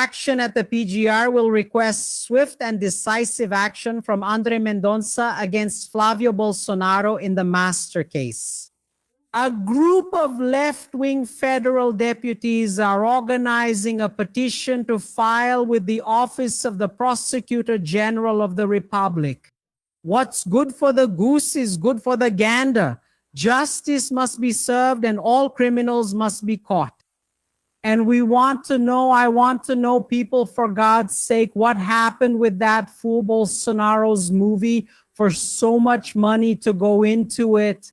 action at the PGR will request swift and decisive action from Andre Mendonça against Flávio Bolsonaro in the master case. A group of left-wing federal deputies are organizing a petition to file with the Office of the Prosecutor General of the Republic. What's good for the goose is good for the gander. Justice must be served and all criminals must be caught. And we want to know, I want to know, people, for God's sake, what happened with that fool Bolsonaro's movie for so much money to go into it?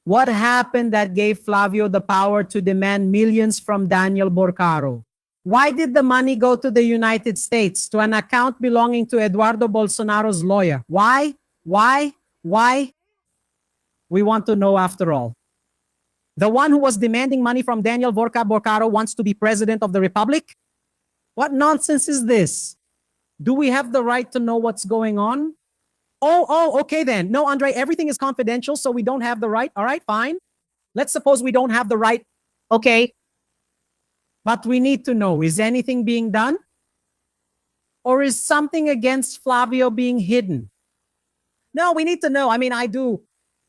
What happened that gave Flavio the power to demand millions from Daniel Borcaro? Why did the money go to the United States, to an account belonging to Eduardo Bolsonaro's lawyer? Why? Why? Why? We want to know after all. The one who was demanding money from Daniel Borcaro wants to be president of the Republic? What nonsense is this? Do we have the right to know what's going on? Okay then. No, Andre, everything is confidential, so we don't have the right. All right, fine. Let's suppose we don't have the right. Okay. But we need to know, is anything being done? Or is something against Flavio being hidden? No, we need to know. I mean, I do.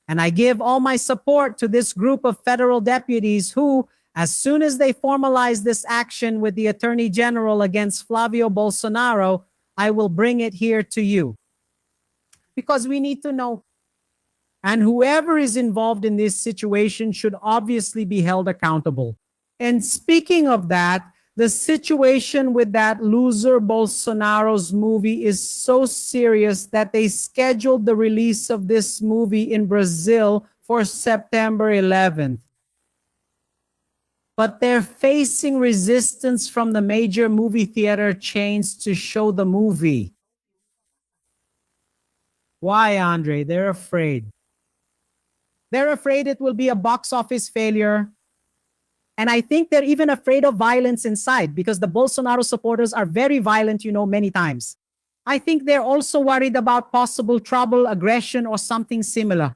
And I give all my support to this group of federal deputies who, as soon as they formalize this action with the Attorney General against Flávio Bolsonaro, I will bring it here to you. Because we need to know. And whoever is involved in this situation should obviously be held accountable. And speaking of that, the situation with that loser Bolsonaro's movie is so serious that they scheduled the release of this movie in Brazil for September 11th. But they're facing resistance from the major movie theater chains to show the movie. Why, Andre? They're afraid. They're afraid it will be a box office failure. And I think they're even afraid of violence inside because the Bolsonaro supporters are very violent, many times. I think they're also worried about possible trouble, aggression, or something similar.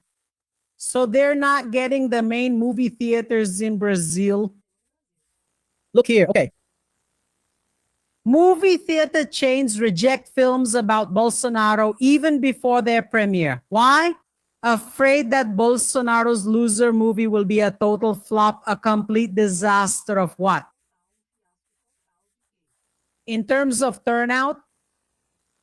So they're not getting the main movie theaters in Brazil. Look here, okay. Movie theater chains reject films about Bolsonaro even before their premiere. Why? Afraid that Bolsonaro's loser movie will be a total flop, a complete disaster of what? In terms of turnout,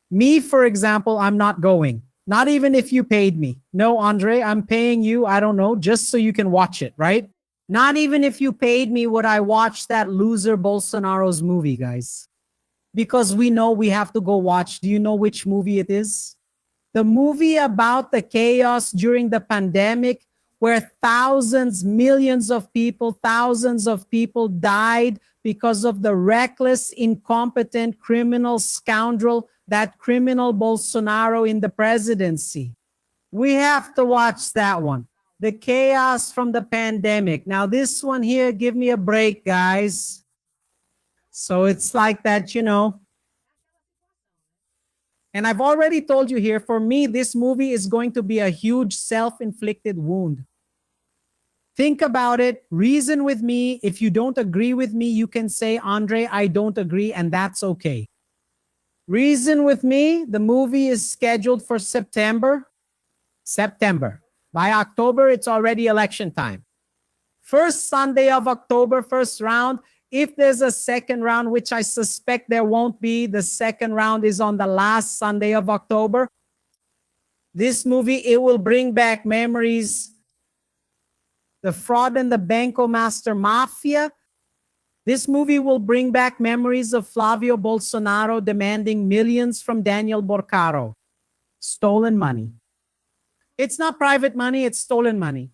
me, for example, I'm not going. Not even if you paid me. No, Andre, I'm paying you, I don't know, just so you can watch it, right? Not even if you paid me would I watch that loser Bolsonaro's movie, guys. Because we know we have to go watch. Do you know which movie it is? The movie about the chaos during the pandemic where millions of people, thousands of people died because of the reckless, incompetent, criminal scoundrel, that criminal Bolsonaro in the presidency. We have to watch that one. The chaos from the pandemic. Now this one here, give me a break, guys. So it's like that, And I've already told you here, for me, this movie is going to be a huge self-inflicted wound. Think about it. Reason with me. If you don't agree with me, you can say, Andre, I don't agree, and that's okay. Reason with me. The movie is scheduled for September. By October, it's already election time. First Sunday of October, first round. If there's a second round, which I suspect there won't be, the second round is on the last Sunday of October. This movie, it will bring back memories. The fraud and the Banco Master Mafia. This movie will bring back memories of Flávio Bolsonaro demanding millions from Daniel Borcaro. Stolen money. It's not private money, it's stolen money.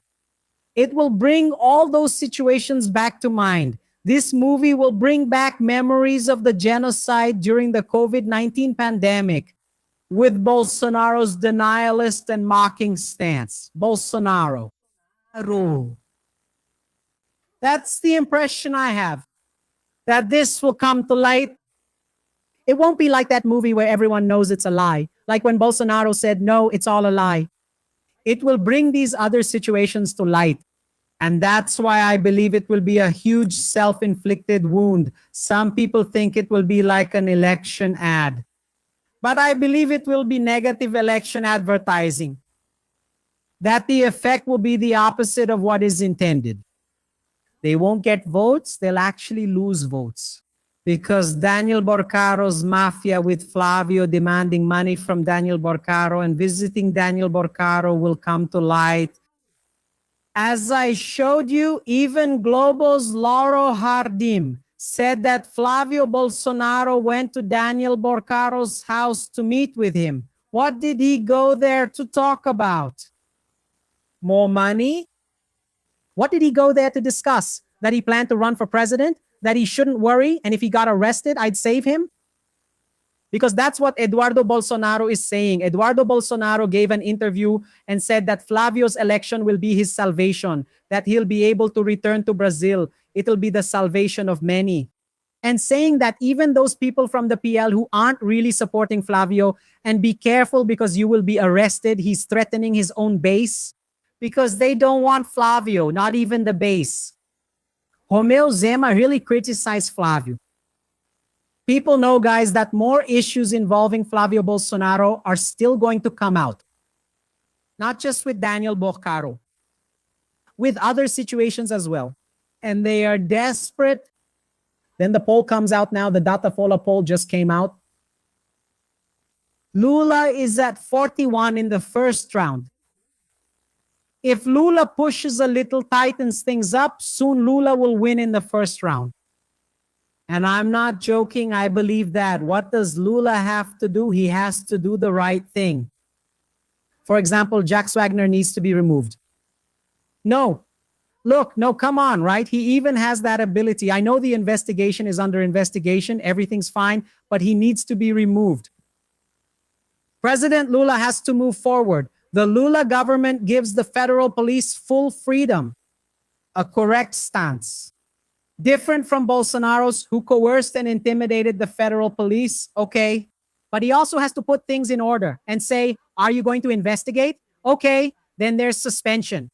It will bring all those situations back to mind. This movie will bring back memories of the genocide during the COVID-19 pandemic with Bolsonaro's denialist and mocking stance. Bolsonaro. That's the impression I have, that this will come to light. It won't be like that movie where everyone knows it's a lie. Like when Bolsonaro said, no, it's all a lie. It will bring these other situations to light. And that's why I believe it will be a huge self-inflicted wound. Some people think it will be like an election ad. But I believe it will be negative election advertising. That the effect will be the opposite of what is intended. They won't get votes, they'll actually lose votes. Because Daniel Borcaro's mafia with Flavio demanding money from Daniel Borcaro and visiting Daniel Borcaro will come to light. As I showed you, even Globo's Lauro Hardim said that Flavio Bolsonaro went to Daniel Borcaro's house to meet with him. What did he go there to talk about? More money? What did he go there to discuss? That he planned to run for president? That he shouldn't worry, and if he got arrested, I'd save him? Because that's what Eduardo Bolsonaro is saying. Eduardo Bolsonaro gave an interview and said that Flavio's election will be his salvation, that he'll be able to return to Brazil. It'll be the salvation of many. And saying that even those people from the PL who aren't really supporting Flavio, and be careful because you will be arrested, he's threatening his own base because they don't want Flavio, not even the base. Romeu Zema really criticized Flavio. People know, guys, that more issues involving Flávio Bolsonaro are still going to come out. Not just with Daniel Borcaro, with other situations as well. And they are desperate. Then the poll comes out now. The Datafolha poll just came out. Lula is at 41 in the first round. If Lula pushes a little, tightens things up, soon Lula will win in the first round. And I'm not joking, I believe that. What does Lula have to do? He has to do the right thing. For example, Jack Wagner needs to be removed. No. Look, no, come on, right? He even has that ability. I know the investigation is under investigation. Everything's fine, but he needs to be removed. President Lula has to move forward. The Lula government gives the federal police full freedom. A correct stance. Different from Bolsonaro's, who coerced and intimidated the federal police, okay. But he also has to put things in order and say, are you going to investigate? Okay, then there's suspension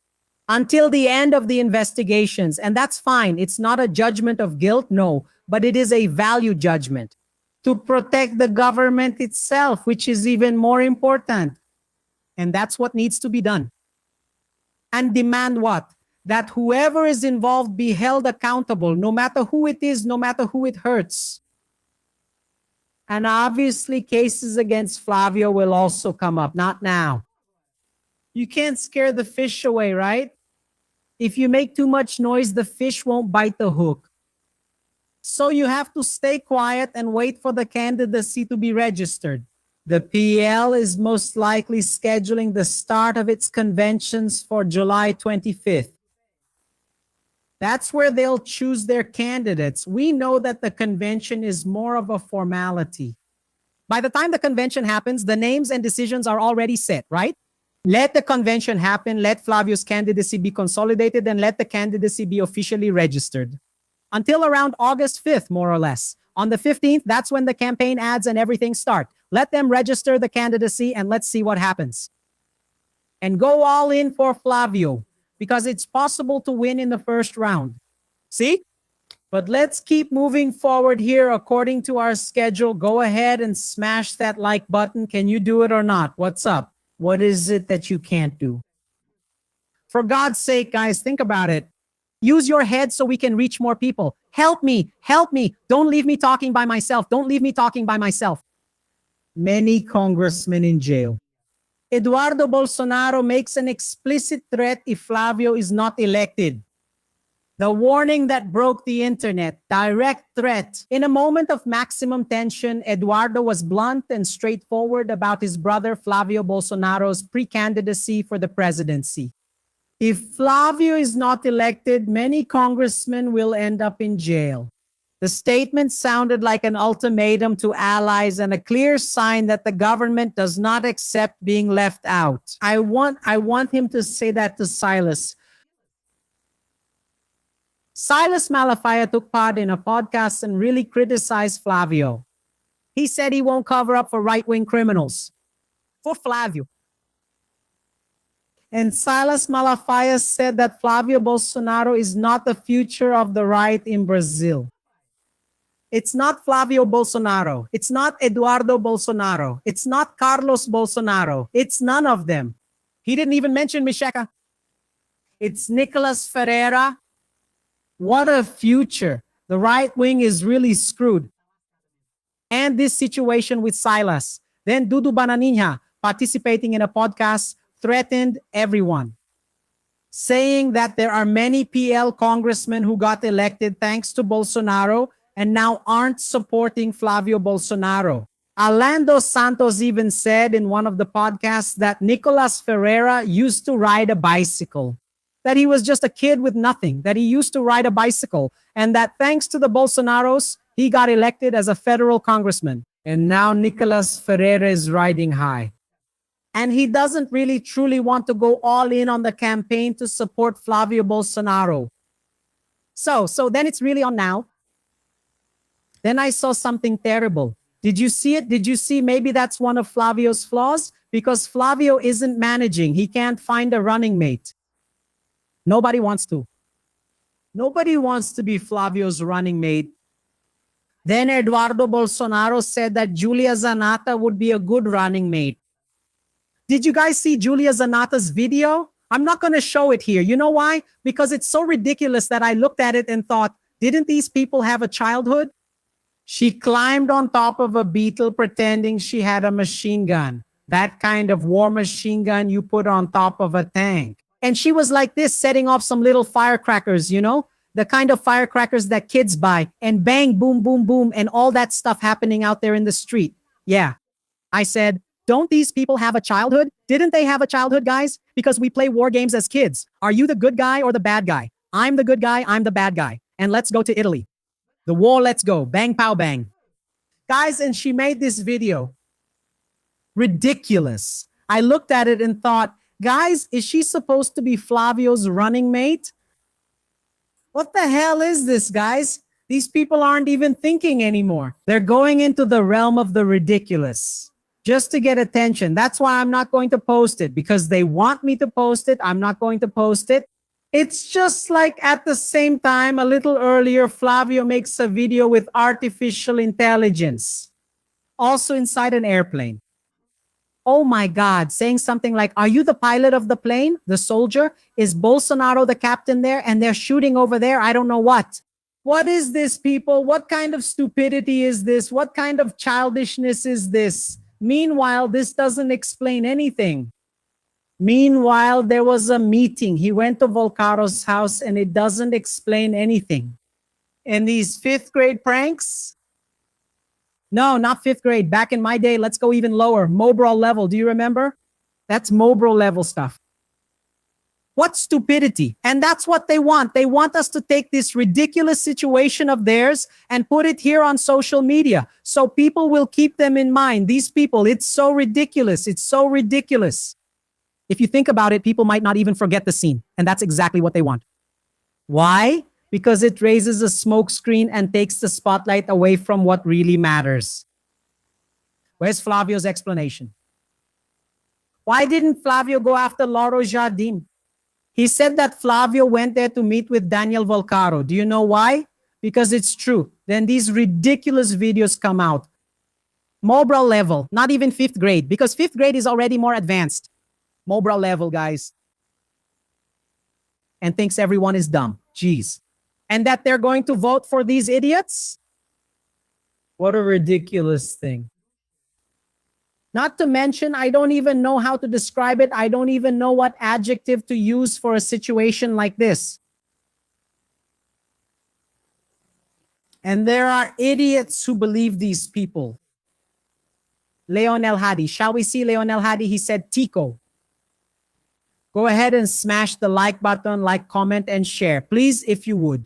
until the end of the investigations. And that's fine. It's not a judgment of guilt, no, but it is a value judgment to protect the government itself, which is even more important. And that's what needs to be done. And demand what? That whoever is involved be held accountable, no matter who it is, no matter who it hurts. And obviously, cases against Flavio will also come up, not now. You can't scare the fish away, right? If you make too much noise, the fish won't bite the hook. So you have to stay quiet and wait for the candidacy to be registered. The PL is most likely scheduling the start of its conventions for July 25th. That's where they'll choose their candidates. We know that the convention is more of a formality. By the time the convention happens, the names and decisions are already set, right? Let the convention happen, let Flavio's candidacy be consolidated, and let the candidacy be officially registered. Until around August 5th, more or less. On the 15th, that's when the campaign ads and everything start. Let them register the candidacy and let's see what happens. And go all in for Flavio, because it's possible to win in the first round. See? But let's keep moving forward here according to our schedule. Go ahead and smash that like button. Can you do it or not? What's up? What is it that you can't do? For God's sake, guys, think about it. Use your head so we can reach more people. Help me. Help me. Don't leave me talking by myself. Don't leave me talking by myself. Many congressmen in jail. Eduardo Bolsonaro makes an explicit threat if Flavio is not elected. The warning that broke the internet, direct threat. In a moment of maximum tension, Eduardo was blunt and straightforward about his brother Flávio Bolsonaro's pre-candidacy for the presidency. If Flavio is not elected, many congressmen will end up in jail. The statement sounded like an ultimatum to allies and a clear sign that the government does not accept being left out. I want him to say that to Silas. Silas Malafaya took part in a podcast and really criticized Flavio. He said he won't cover up for right-wing criminals. For Flavio. And Silas Malafaia said that Flávio Bolsonaro is not the future of the right in Brazil. It's not Flávio Bolsonaro. It's not Eduardo Bolsonaro. It's not Carlos Bolsonaro. It's none of them. He didn't even mention Micheka. It's Nicolas Ferreira. What a future. The right wing is really screwed. And this situation with Silas. Then Dudu Bananinha, participating in a podcast, threatened everyone, saying that there are many PL congressmen who got elected thanks to Bolsonaro and now aren't supporting Flávio Bolsonaro. Orlando Santos even said in one of the podcasts that Nicolas Ferreira used to ride a bicycle, that he was just a kid with nothing, that he used to ride a bicycle, and that thanks to the Bolsonaros, he got elected as a federal congressman. And now Nicolas Ferreira is riding high. And he doesn't really truly want to go all in on the campaign to support Flávio Bolsonaro. So then it's really on now. Then I saw something terrible. Did you see it? Did you see maybe that's one of Flávio's flaws? Because Flávio isn't managing. He can't find a running mate. Nobody wants to. Nobody wants to be Flávio's running mate. Then Eduardo Bolsonaro said that Julia Zanata would be a good running mate. Did you guys see Julia Zanata's video? I'm not going to show it here. You know why? Because it's so ridiculous that I looked at it and thought, didn't these people have a childhood? She climbed on top of a beetle pretending she had a machine gun. That kind of war machine gun you put on top of a tank. And she was like this, setting off some little firecrackers, you know? The kind of firecrackers that kids buy. And bang, boom, boom, boom, and all that stuff happening out there in the street. Yeah. I said, don't these people have a childhood? Didn't they have a childhood, guys? Because we play war games as kids. Are you the good guy or the bad guy? I'm the good guy, I'm the bad guy. And let's go to Italy. The war, let's go. Bang, pow, bang. Guys, and she made this video. Ridiculous. I looked at it and thought, guys, is she supposed to be Flávio's running mate? What the hell is this, guys? These people aren't even thinking anymore. They're going into the realm of the ridiculous just to get attention. That's why I'm not going to post it, because they want me to post it. I'm not going to post it. It's just like at the same time, a little earlier, Flávio makes a video with artificial intelligence, also inside an airplane. Oh my God, saying something like, are you the pilot of the plane, the soldier? Is Bolsonaro the captain there? And they're shooting over there, I don't know what. What is this, people? What kind of stupidity is this? What kind of childishness is this? Meanwhile, this doesn't explain anything. Meanwhile, there was a meeting. He went to Volcaro's house and it doesn't explain anything. And these fifth grade pranks? No, not fifth grade. Back in my day, let's go even lower. Mobral level. Do you remember? That's Mobral level stuff. What stupidity. And that's what they want. They want us to take this ridiculous situation of theirs and put it here on social media. So people will keep them in mind. These people, it's so ridiculous. It's so ridiculous. If you think about it, people might not even forget the scene. And that's exactly what they want. Why? Because it raises a smoke screen and takes the spotlight away from what really matters. Where's Flávio's explanation? Why didn't Flávio go after Lauro Jardim? He said that Flávio went there to meet with Daniel Volcaro. Do you know why? Because it's true. Then these ridiculous videos come out. Mobral level, not even fifth grade, because fifth grade is already more advanced. Mobral level, guys. And thinks everyone is dumb. Jeez. And that they're going to vote for these idiots? What a ridiculous thing. Not to mention, I don't even know how to describe it. I don't even know what adjective to use for a situation like this. And there are idiots who believe these people. Leonel Hadi. Shall we see Leonel Hadi? He said, Tico. Go ahead and smash the like button, like, comment, and share. Please, if you would.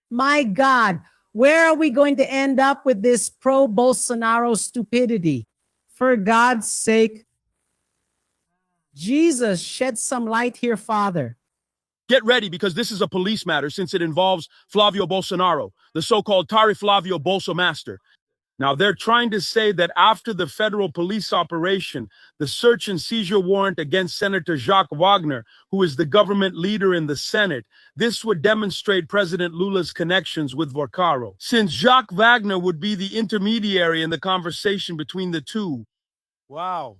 My God, where are we going to end up with this pro-Bolsonaro stupidity? For God's sake, Jesus, shed some light here, Father. Get ready, because this is a police matter since it involves Flávio Bolsonaro, the so-called Tari Flávio Bolsomaster. Now, they're trying to say that after the federal police operation, the search and seizure warrant against Senator Jacques Wagner, who is the government leader in the Senate, this would demonstrate President Lula's connections with Vorcaro, since Jacques Wagner would be the intermediary in the conversation between the two. Wow.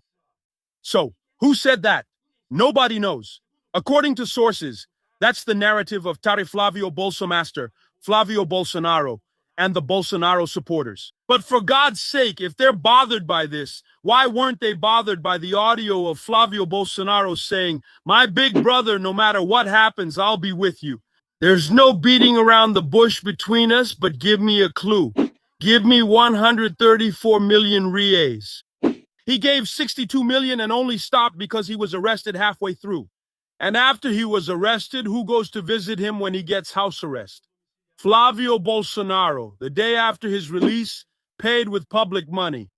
So, who said that? Nobody knows. According to sources, that's the narrative of Flavio Bolsonaro, and the Bolsonaro supporters. But for God's sake, if they're bothered by this, why weren't they bothered by the audio of Flávio Bolsonaro saying, "My big brother, no matter what happens, I'll be with you. There's no beating around the bush between us, but give me a clue. Give me 134 million reais." He gave 62 million and only stopped because he was arrested halfway through. And after he was arrested, who goes to visit him when he gets house arrest? Flávio Bolsonaro, the day after his release, paid with public money.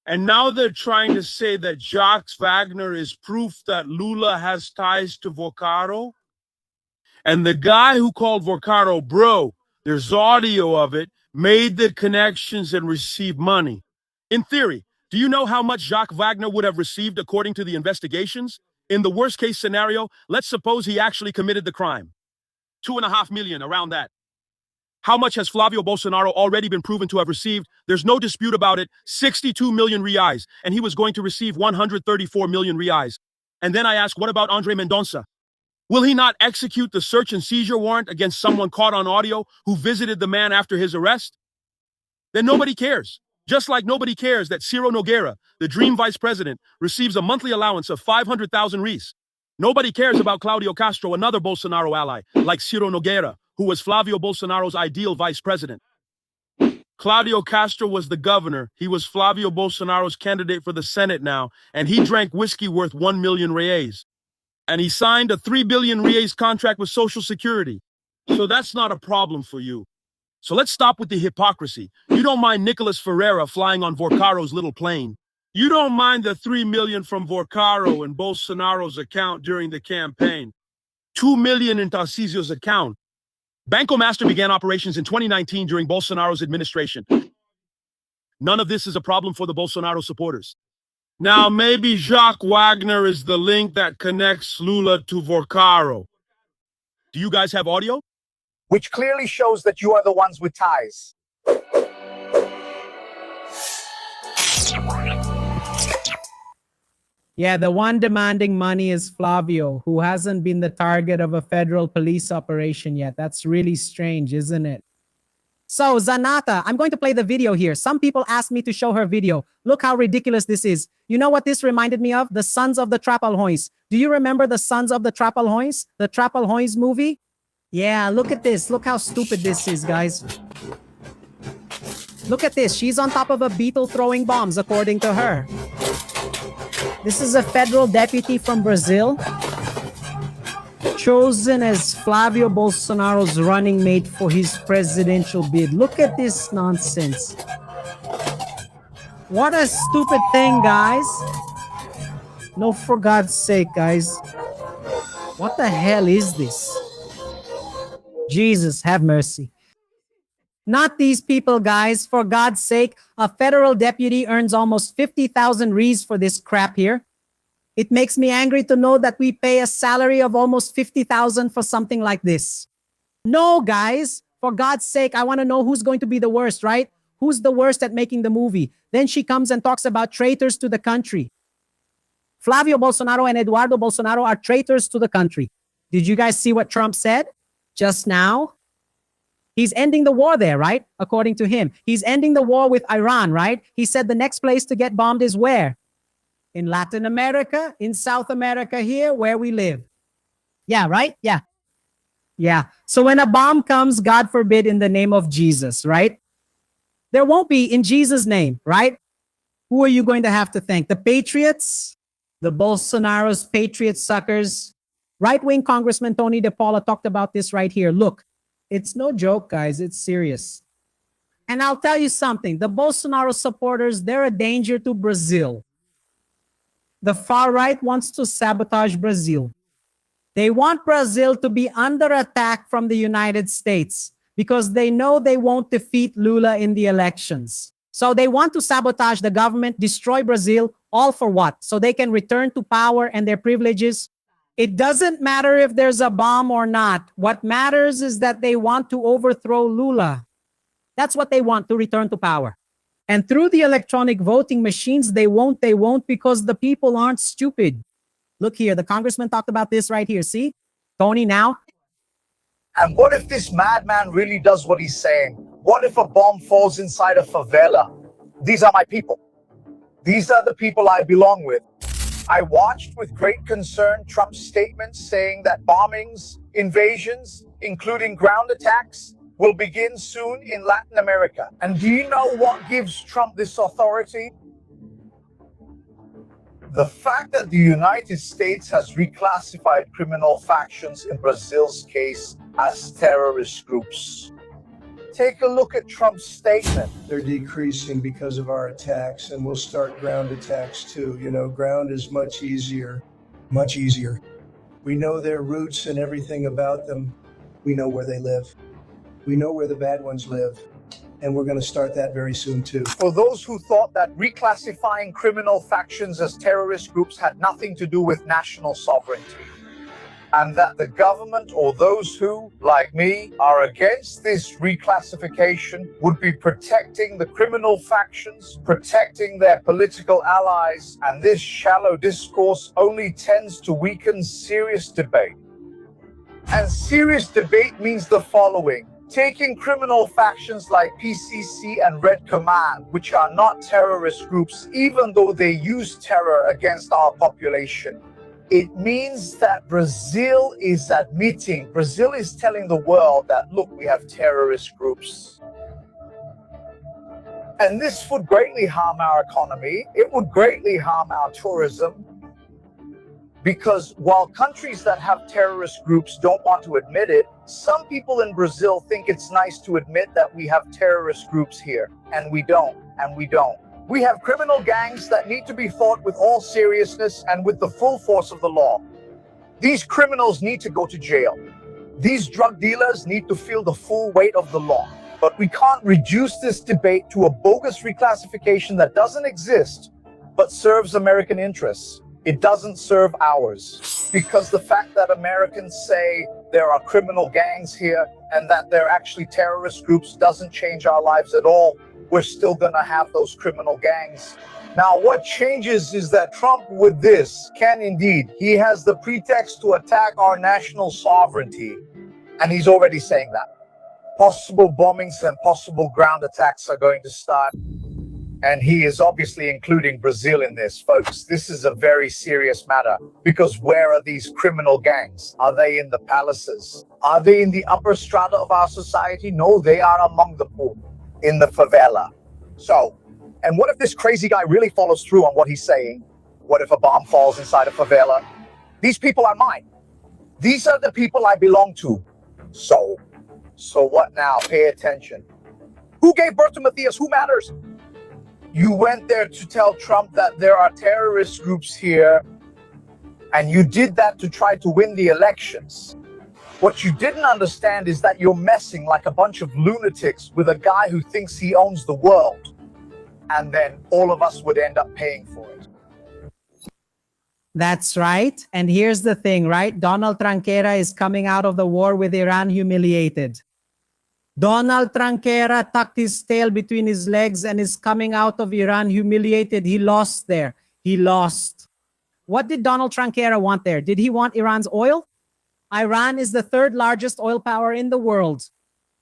And now they're trying to say that Jacques Wagner is proof that Lula has ties to Vorcaro? And the guy who called Vorcaro bro, there's audio of it, made the connections and received money. In theory, do you know how much Jacques Wagner would have received according to the investigations? In the worst case scenario, let's suppose he actually committed the crime. 2.5 million, around that. How much has Flávio Bolsonaro already been proven to have received? There's no dispute about it. 62 million reais. And he was going to receive 134 million reais. And then I ask, what about Andre Mendonça? Will he not execute the search and seizure warrant against someone caught on audio who visited the man after his arrest? Then nobody cares. Just like nobody cares that Ciro Nogueira, the dream vice president, receives a monthly allowance of 500,000 reais. Nobody cares about Claudio Castro, another Bolsonaro ally, like Ciro Nogueira, who was Flávio Bolsonaro's ideal vice president. Claudio Castro was the governor. He was Flávio Bolsonaro's candidate for the Senate now, and he drank whiskey worth 1 million reais. And he signed a 3 billion reais contract with Social Security. So that's not a problem for you. So let's stop with the hypocrisy. You don't mind Nicolas Ferreira flying on Vorcaro's little plane. You don't mind the 3 million from Vorcaro in Bolsonaro's account during the campaign. 2 million in Tarcísio's account. Banco Master began operations in 2019 during Bolsonaro's administration. None of this is a problem for the Bolsonaro supporters. Now, maybe Jacques Wagner is the link that connects Lula to Vorcaro. Do you guys have audio? Which clearly shows that you are the ones with ties. Yeah, the one demanding money is Flávio, who hasn't been the target of a federal police operation yet. That's really strange, isn't it? So, Zanata, I'm going to play the video here. Some people asked me to show her video. Look how ridiculous this is. You know what this reminded me of? The Sons of the Trapalhões. Do you remember the Sons of the Trapalhões? The Trapalhões movie? Yeah, look at this. Look how stupid this is, guys. Look at this. She's on top of a beetle throwing bombs, according to her. This is a federal deputy from Brazil, chosen as Flávio Bolsonaro's running mate for his presidential bid. Look at this nonsense. What a stupid thing, guys. No, for God's sake, guys. What the hell is this? Jesus, have mercy. Not these people, guys. For God's sake, a federal deputy earns almost 50,000 reais for this crap here. It makes me angry to know that we pay a salary of almost 50,000 for something like this. No, guys. For God's sake, I want to know who's going to be the worst, right? Who's the worst at making the movie? Then she comes and talks about traitors to the country. Flávio Bolsonaro and Eduardo Bolsonaro are traitors to the country. Did you guys see what Trump said just now? He's ending the war there, right? According to him. He's ending the war with Iran, right? He said the next place to get bombed is where? In Latin America, in South America here, where we live. Yeah, right? Yeah. Yeah. So when a bomb comes, God forbid, in the name of Jesus, right? There won't be in Jesus' name, right? Who are you going to have to thank? The patriots? The Bolsonaro's patriot suckers? Right-wing Congressman Tony De Paula talked about this right here. Look. It's no joke, guys. It's serious. And I'll tell you something. The Bolsonaro supporters, they're a danger to Brazil. The far right wants to sabotage Brazil. They want Brazil to be under attack from the United States because they know they won't defeat Lula in the elections. So they want to sabotage the government, destroy Brazil, all for what? So they can return to power and their privileges. It doesn't matter if there's a bomb or not. What matters is that they want to overthrow Lula. That's what they want, to return to power. And through the electronic voting machines, they won't because the people aren't stupid. Look here, the congressman talked about this right here. See? Tony now. And what if this madman really does what he's saying? What if a bomb falls inside a favela? These are my people. These are the people I belong with. I watched with great concern Trump's statements saying that bombings, invasions, including ground attacks, will begin soon in Latin America. And do you know what gives Trump this authority? The fact that the United States has reclassified criminal factions in Brazil's case as terrorist groups. Take a look at Trump's statement. They're decreasing because of our attacks, and we'll start ground attacks too. You know, ground is much easier, much easier. We know their roots and everything about them. We know where they live. We know where the bad ones live. And we're going to start that very soon too. For those who thought that reclassifying criminal factions as terrorist groups had nothing to do with national sovereignty, and that the government or those who, like me, are against this reclassification would be protecting the criminal factions, protecting their political allies, and this shallow discourse only tends to weaken serious debate. And serious debate means the following: taking criminal factions like PCC and Red Command, which are not terrorist groups, even though they use terror against our population. It means that Brazil is telling the world that, look, we have terrorist groups. And this would greatly harm our economy. It would greatly harm our tourism. Because while countries that have terrorist groups don't want to admit it, some people in Brazil think it's nice to admit that we have terrorist groups here. And we don't. We have criminal gangs that need to be fought with all seriousness and with the full force of the law. These criminals need to go to jail. These drug dealers need to feel the full weight of the law. But we can't reduce this debate to a bogus reclassification that doesn't exist, but serves American interests. It doesn't serve ours. Because the fact that Americans say there are criminal gangs here and that they're actually terrorist groups doesn't change our lives at all. We're still gonna have those criminal gangs. Now, what changes is that Trump with this can indeed, he has the pretext to attack our national sovereignty. And he's already saying that. Possible bombings and possible ground attacks are going to start. And he is obviously including Brazil in this, folks. This is a very serious matter, because where are these criminal gangs? Are they in the palaces? Are they in the upper strata of our society? No, they are among the poor, in the favela. So, and what if this crazy guy really follows through on what he's saying? What if a bomb falls inside a favela? These people are mine. These are the people I belong to. So what now? Pay attention. Who gave birth to Matthias? Who matters? You went there to tell Trump that there are terrorist groups here, and you did that to try to win the elections. What you didn't understand is that you're messing like a bunch of lunatics with a guy who thinks he owns the world. And then all of us would end up paying for it. That's right. And here's the thing, right? Donald Tranquera is coming out of the war with Iran humiliated. Donald Tranquera tucked his tail between his legs and is coming out of Iran humiliated. He lost there. He lost. What did Donald Tranquera want there? Did he want Iran's oil? Iran is the third largest oil power in the world.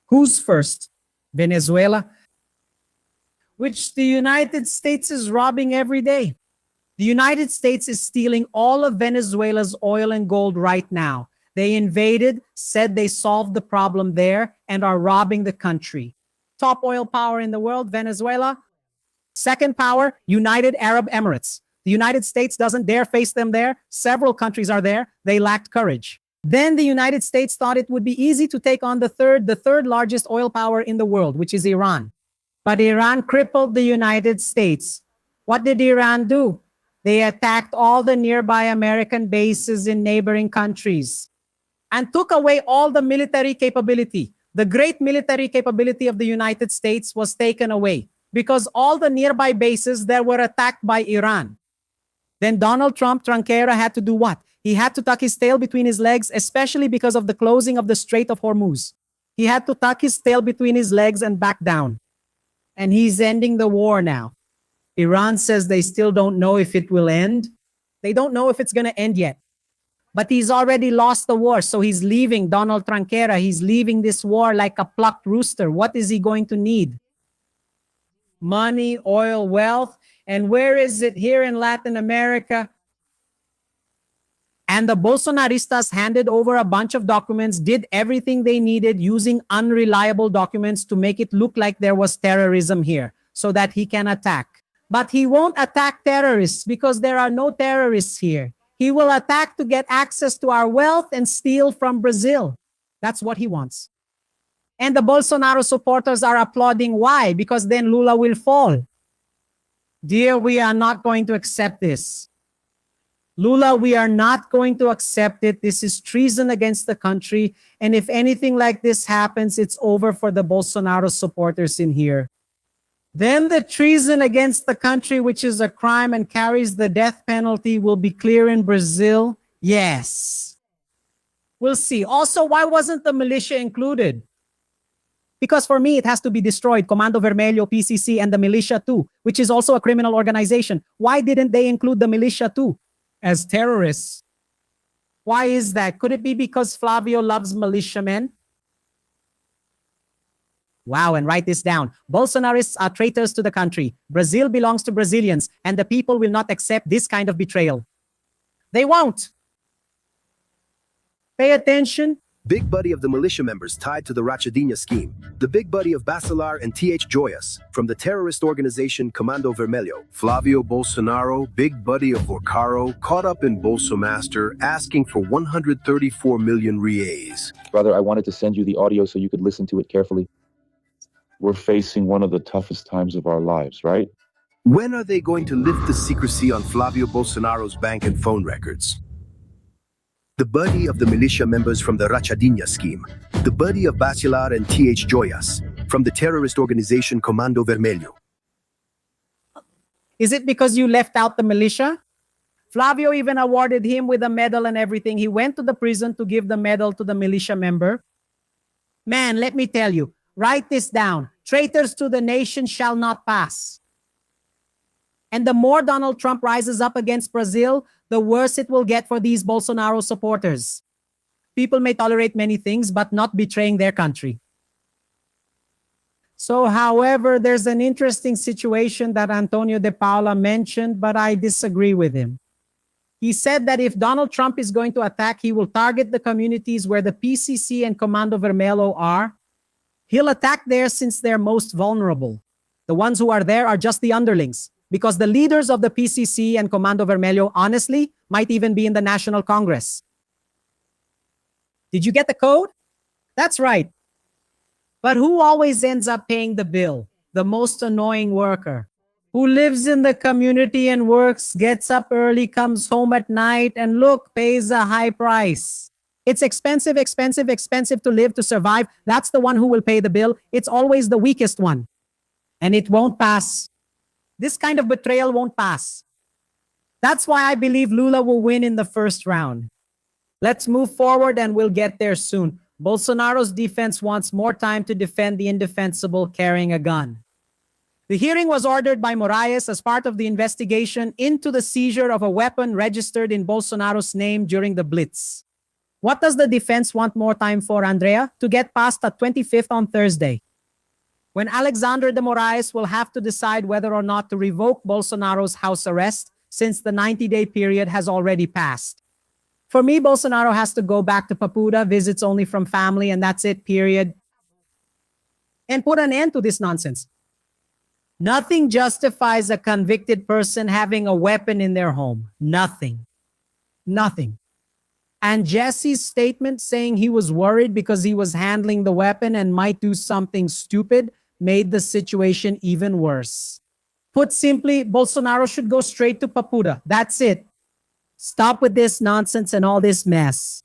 Who's first? Venezuela, which the United States is robbing every day. The United States is stealing all of Venezuela's oil and gold right now. They invaded, said they solved the problem there, and are robbing the country. Top oil power in the world, Venezuela. Second power, United Arab Emirates. The United States doesn't dare face them there. Several countries are there. They lacked courage. Then the United States thought it would be easy to take on the third largest oil power in the world, which is Iran. But Iran crippled the United States. What did Iran do? They attacked all the nearby American bases in neighboring countries and took away all the military capability. The great military capability of the United States was taken away. because all the nearby bases that were attacked by Iran. Then Donald Trump, Tranquera, had to do what? He had to tuck his tail between his legs, especially because of the closing of the Strait of Hormuz. He had to tuck his tail between his legs and back down. And he's ending the war now. Iran says they still don't know if it will end. They don't know if it's going to end yet. But he's already lost the war, so he's leaving. Donald Tranquera, he's leaving this war like a plucked rooster. What is he going to need? Money, oil, wealth. And where is it? Here in Latin America. And the Bolsonaristas handed over a bunch of documents, did everything they needed using unreliable documents to make it look like there was terrorism here so that he can attack. But he won't attack terrorists because there are no terrorists here. He will attack to get access to our wealth and steal from Brazil. That's what he wants. And the Bolsonaro supporters are applauding. Why? Because then Lula will fall. Dear, we are not going to accept this. Lula, we are not going to accept it. This is treason against the country. And if anything like this happens, it's over for the Bolsonaro supporters in here. Then the treason against the country, which is a crime and carries the death penalty, will be clear in Brazil. Yes. We'll see. Also, why wasn't the militia included? Because for me, it has to be destroyed. Comando Vermelho, PCC, and the militia too, which is also a criminal organization. Why didn't they include the militia too as terrorists? Why is that? Could it be because Flavio loves militiamen? Wow, and write this down. Bolsonarists are traitors to the country. Brazil belongs to Brazilians, and the people will not accept this kind of betrayal. They won't. Pay attention. Big buddy of the militia members tied to the Rachadinha scheme. The big buddy of Bacelar and Th Joyas from the terrorist organization Comando Vermelho. Flávio Bolsonaro, big buddy of Vorcaro, caught up in Bolsomaster, asking for 134 million reais. Brother, I wanted to send you the audio so you could listen to it carefully. We're facing one of the toughest times of our lives, right? When are they going to lift the secrecy on Flávio Bolsonaro's bank and phone records? The buddy of the militia members from the Rachadinha scheme. The buddy of Bacelar and Th Joyas from the terrorist organization Comando Vermelho. Is it because you left out the militia? Flavio even awarded him with a medal and everything. He went to the prison to give the medal to the militia member. Man, let me tell you, write this down. Traitors to the nation shall not pass. And the more Donald Trump rises up against Brazil, the worse it will get for these Bolsonaro supporters. People may tolerate many things, but not betraying their country. So, however, there's an interesting situation that Antonio de Paula mentioned, but I disagree with him. He said that if Donald Trump is going to attack, he will target the communities where the PCC and Comando Vermelho are. He'll attack there since they're most vulnerable. The ones who are there are just the underlings, because the leaders of the PCC and Comando Vermelho, honestly, might even be in the National Congress. Did you get the code? That's right. But who always ends up paying the bill? The most annoying worker, who lives in the community and works, gets up early, comes home at night, and look, pays a high price. It's expensive, expensive, expensive to live, to survive. That's the one who will pay the bill. It's always the weakest one. And it won't pass. This kind of betrayal won't pass. That's why I believe Lula will win in the first round. Let's move forward and we'll get there soon. Bolsonaro's defense wants more time to defend the indefensible carrying a gun. The hearing was ordered by Moraes as part of the investigation into the seizure of a weapon registered in Bolsonaro's name during the Blitz. What does the defense want more time for, Andrea? To get past the 25th on Thursday, when Alexander de Moraes will have to decide whether or not to revoke Bolsonaro's house arrest, since the 90-day period has already passed. For me, Bolsonaro has to go back to Papuda, visits only from family, and that's it, period. And put an end to this nonsense. Nothing justifies a convicted person having a weapon in their home. Nothing. Nothing. And Jesse's statement saying he was worried because he was handling the weapon and might do something stupid made the situation even worse. Put simply, Bolsonaro should go straight to Papuda. That's it. Stop with this nonsense and all this mess.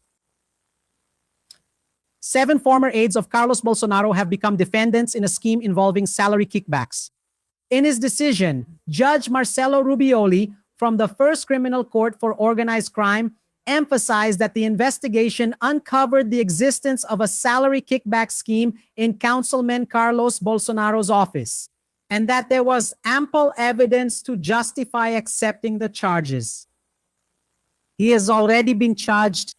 7 former aides of Carlos Bolsonaro have become defendants in a scheme involving salary kickbacks. In his decision, Judge Marcelo Rubioli from the First Criminal Court for Organized Crime emphasized that the investigation uncovered the existence of a salary kickback scheme in Councilman Carlos Bolsonaro's office, and that there was ample evidence to justify accepting the charges. He has already been charged.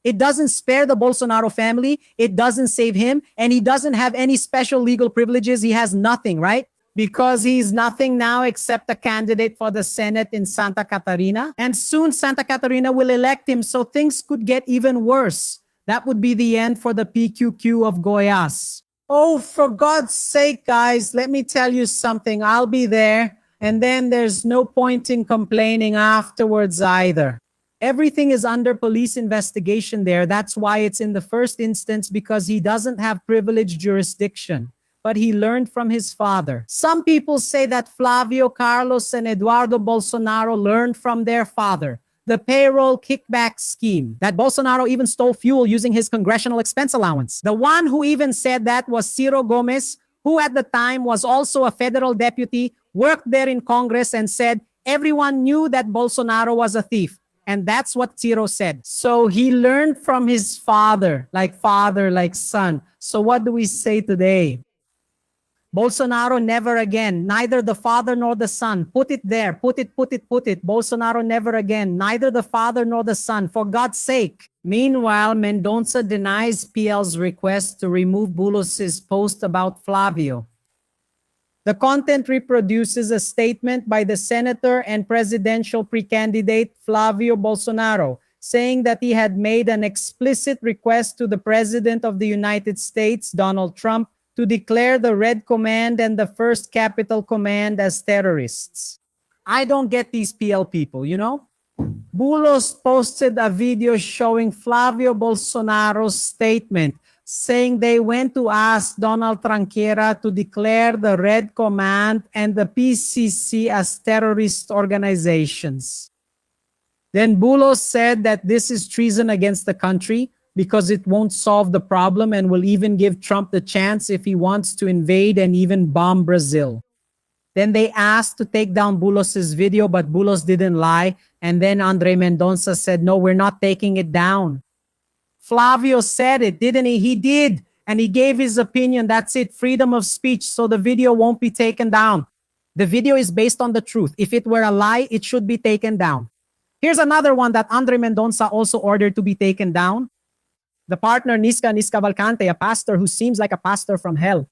It doesn't spare the Bolsonaro family, it doesn't save him, and he doesn't have any special legal privileges. He has nothing, right? Because he's nothing now except a candidate for the Senate in Santa Catarina. And soon Santa Catarina will elect him, so things could get even worse. That would be the end for the PQQ of Goiás. Oh, for God's sake, guys, let me tell you something. I'll be there, and then there's no point in complaining afterwards either. Everything is under police investigation there. That's why it's in the first instance, because he doesn't have privileged jurisdiction. But he learned from his father. Some people say that Flavio, Carlos, and Eduardo Bolsonaro learned from their father. The payroll kickback scheme, that Bolsonaro even stole fuel using his congressional expense allowance. The one who even said that was Ciro Gomez, who at the time was also a federal deputy, worked there in Congress and said everyone knew that Bolsonaro was a thief. And that's what Ciro said. So he learned from his father, like son. So what do we say today? Bolsonaro never again, neither the father nor the son. Put it there, put it. Bolsonaro never again, neither the father nor the son, for God's sake. Meanwhile, Mendonça denies PL's request to remove Bulos's post about Flavio. The content reproduces a statement by the senator and presidential pre-candidate Flávio Bolsonaro, saying that he had made an explicit request to the President of the United States, Donald Trump, to declare the Red Command and the First Capital Command as terrorists. I don't get these PL people, you know? Bulos posted a video showing Flávio Bolsonaro's statement, saying they went to ask Donald Tranqueira to declare the Red Command and the PCC as terrorist organizations. Then Bulos said that this is treason against the country, because it won't solve the problem and will even give Trump the chance if he wants to invade and even bomb Brazil. Then they asked to take down Bulos's video, but Bulos didn't lie. And then Andre Mendonça said, no, we're not taking it down. Flavio said it, didn't he? He did. And he gave his opinion. That's it. Freedom of speech. So the video won't be taken down. The video is based on the truth. If it were a lie, it should be taken down. Here's another one that Andre Mendonça also ordered to be taken down. The partner, Niska Valcante, a pastor who seems like a pastor from hell.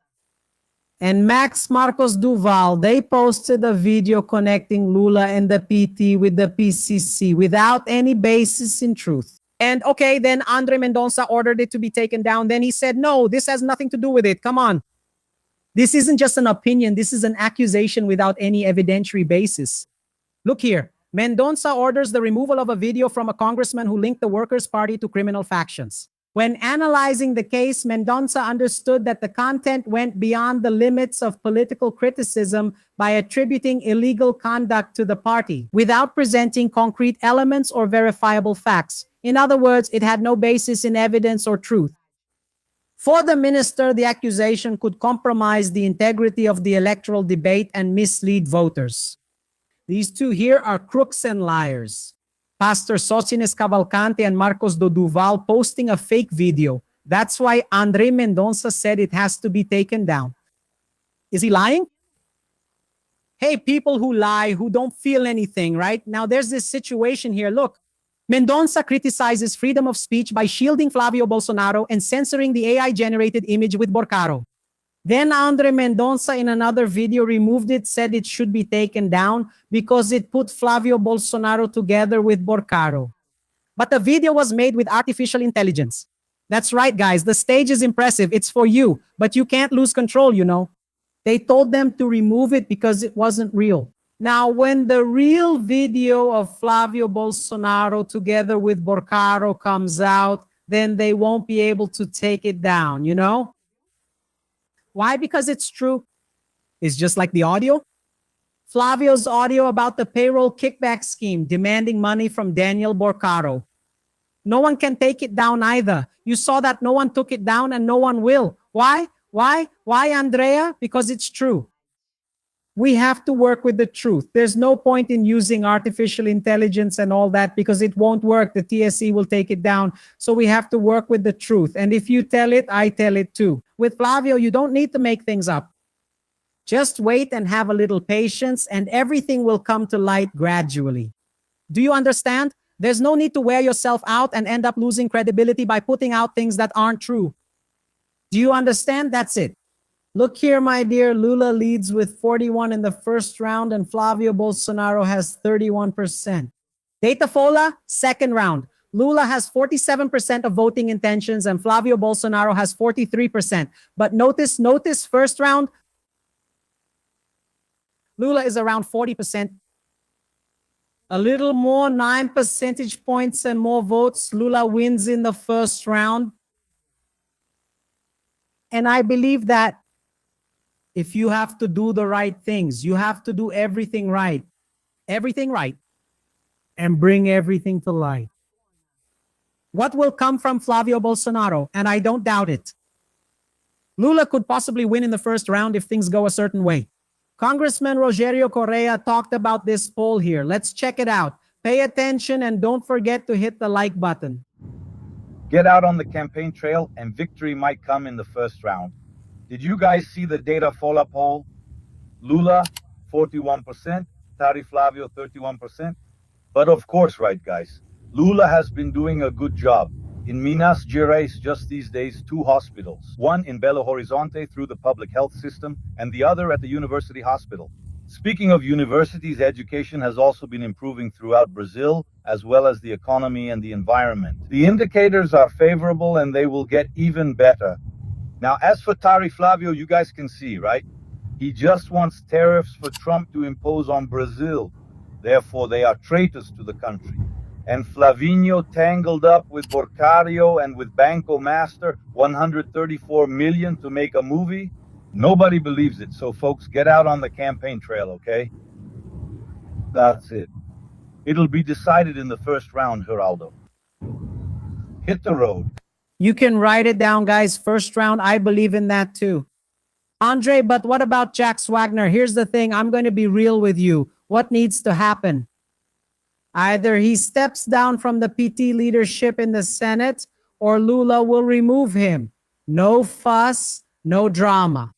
And Max Marcos Duval, they posted a video connecting Lula and the PT with the PCC without any basis in truth. And okay, then Andre Mendonça ordered it to be taken down. Then he said, no, this has nothing to do with it. Come on. This isn't just an opinion. This is an accusation without any evidentiary basis. Look here. Mendonça orders the removal of a video from a congressman who linked the Workers' Party to criminal factions. When analyzing the case, Mendonça understood that the content went beyond the limits of political criticism by attributing illegal conduct to the party without presenting concrete elements or verifiable facts. In other words, it had no basis in evidence or truth. For the minister, the accusation could compromise the integrity of the electoral debate and mislead voters. These two here are crooks and liars. Pastor Sosines Cavalcante and Marcos do Duval posting a fake video. That's why Andre Mendonça said it has to be taken down. Is he lying? Hey, people who lie, who don't feel anything, right? Now there's this situation here. Look, Mendonça criticizes freedom of speech by shielding Flávio Bolsonaro and censoring the AI-generated image with Borcaro. Then Andre Mendonça in another video removed it, said it should be taken down because it put Flávio Bolsonaro together with Borcaro. But the video was made with artificial intelligence. That's right, guys. The stage is impressive. It's for you, but you can't lose control, you know. They told them to remove it because it wasn't real. Now, when the real video of Flávio Bolsonaro together with Borcaro comes out, then they won't be able to take it down, you know? Why? Because it's true. It's just like the audio. Flavio's audio about the payroll kickback scheme demanding money from Daniel Borcaro. No one can take it down either. You saw that no one took it down and no one will. Why? Why, Andrea? Because it's true. We have to work with the truth. There's no point in using artificial intelligence and all that because it won't work. The TSE will take it down. So we have to work with the truth. And if you tell it, I tell it too. With Flavio, you don't need to make things up. Just wait and have a little patience and everything will come to light gradually. Do you understand? There's no need to wear yourself out and end up losing credibility by putting out things that aren't true. Do you understand? That's it. Look here, my dear. Lula leads with 41 in the first round and Flávio Bolsonaro has 31%. Datafola, second round. Lula has 47% of voting intentions and Flávio Bolsonaro has 43%. But notice, first round, Lula is around 40%. A little more, 9 percentage points and more votes. Lula wins in the first round. And I believe that if you have to do the right things, you have to do everything right, and bring everything to light. What will come from Flávio Bolsonaro? And I don't doubt it. Lula could possibly win in the first round if things go a certain way. Congressman Rogerio Correa talked about this poll here. Let's check it out. Pay attention and don't forget to hit the like button. Get out on the campaign trail and victory might come in the first round. Did you guys see the Datafola poll? Lula, 41%, Tari Flavio, 31%. But of course, right, guys, Lula has been doing a good job. In Minas Gerais, just these days, 2 hospitals, one in Belo Horizonte through the public health system, and the other at the university hospital. Speaking of universities, education has also been improving throughout Brazil, as well as the economy and the environment. The indicators are favorable and they will get even better. Now, as for Tari Flavio, you guys can see, right? He just wants tariffs for Trump to impose on Brazil. Therefore, they are traitors to the country. And Flavinho tangled up with Borcario and with Banco Master, 134 million to make a movie. Nobody believes it. So, folks, get out on the campaign trail, okay? That's it. It'll be decided in the first round, Geraldo. Hit the road. You can write it down, guys. First round, I believe in that too. Andre, but what about Jax Wagner? Here's the thing. I'm going to be real with you. What needs to happen? Either he steps down from the PT leadership in the Senate or Lula will remove him. No fuss, no drama.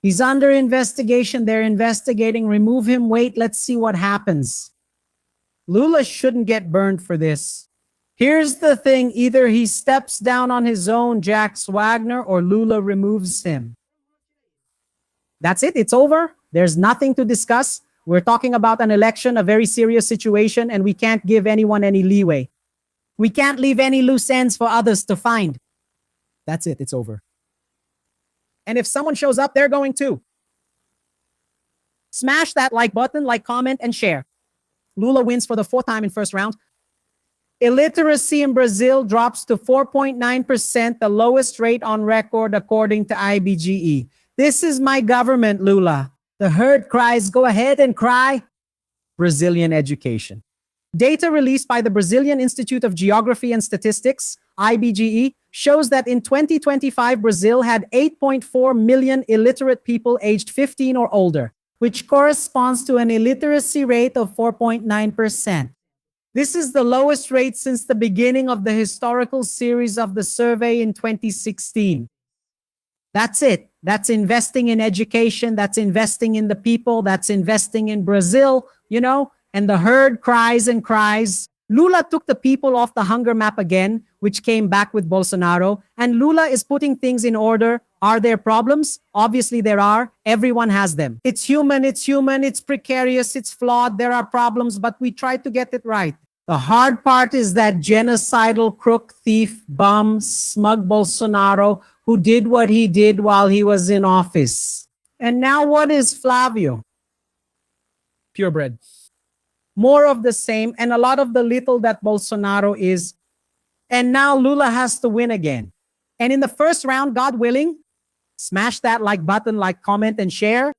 He's under investigation. They're investigating. Remove him. Wait, let's see what happens. Lula shouldn't get burned for this. Here's the thing. Either he steps down on his own, Jax Wagner, or Lula removes him. That's it. It's over. There's nothing to discuss. We're talking about an election, a very serious situation, and we can't give anyone any leeway. We can't leave any loose ends for others to find. That's it. It's over. And if someone shows up, they're going to. Smash that like button, like, comment, and share. Lula wins for the 4th time in first round. Illiteracy in Brazil drops to 4.9%, the lowest rate on record according to IBGE. This is my government, Lula. The herd cries, go ahead and cry. Brazilian education. Data released by the Brazilian Institute of Geography and Statistics, IBGE, shows that in 2025, Brazil had 8.4 million illiterate people aged 15 or older, which corresponds to an illiteracy rate of 4.9%. This is the lowest rate since the beginning of the historical series of the survey in 2016. That's it. That's investing in education. That's investing in the people. That's investing in Brazil, you know, and the herd cries and cries. Lula took the people off the hunger map again, which came back with Bolsonaro. And Lula is putting things in order. Are there problems? Obviously there are. Everyone has them. It's human, it's precarious, it's flawed. There are problems, but we try to get it right. The hard part is that genocidal crook, thief, bum, smug Bolsonaro who did what he did while he was in office. And now what is Flavio? Purebred. More of the same and a lot of the little that Bolsonaro is. And now Lula has to win again. And in the first round, God willing, smash that like button, like, comment, and share.